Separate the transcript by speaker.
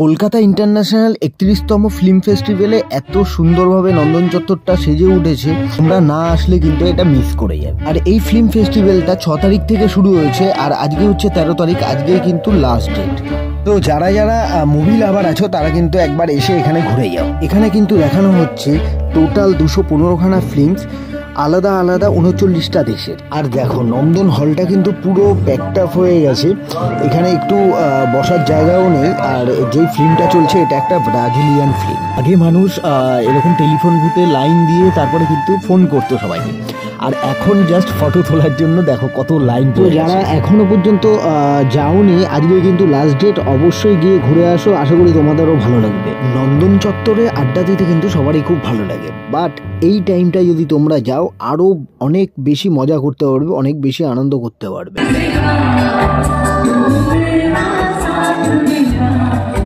Speaker 1: Kolkata international ৩১তম film ফেস্টিভ্যালে এত সুন্দরভাবে নন্দন চত্বরটা সেজে উঠেছে, তোমরা না আসলে কিন্তু এটা মিস করে যাবে। আর এই ফিল্ম ফেস্টিভ্যালটা ৬ তারিখ থেকে শুরু হয়েছে, আর আজকে হচ্ছে ১৩ তারিখ, আজকে কিন্তু লাস্ট ডেট। তো যারা যারা মুভি লাভার আছো তারা কিন্তু একবার এসে এখানে ঘুরে যাও। এখানে কিন্তু দেখানো হচ্ছে টোটাল ২১৫খানা ফিল্মস, আলাদা আলাদা ৩৯টা দেশের। আর দেখো নন্দন হলটা কিন্তু পুরো প্যাকড আপ হয়ে গেছে, এখানে একটু বসার জায়গাও নেই। আর যেই ফিল্মটা চলছে এটা একটা ব্রাজিলিয়ান ফিল্ম। আগে মানুষ এরকম টেলিফোন বুথে লাইন দিয়ে তারপরে কিন্তু ফোন করতো সবাইকে, আর এখন জাস্ট ফটো তোলার জন্য দেখো কত লাইন। তো যারা এখনো পর্যন্ত যাওনি, আজকে কিন্তু লাস্ট ডেট, অবশ্যই গিয়ে ঘুরে আসো, আশা করি তোমাদেরও ভালো লাগবে। নন্দন চত্বরে আড্ডা দিতে কিন্তু সবারই খুব ভালো লাগে, বাট এই টাইমটা যদি তোমরা যাও আরো অনেক বেশি মজা করতে পারবে, অনেক বেশি আনন্দ করতে পারবে।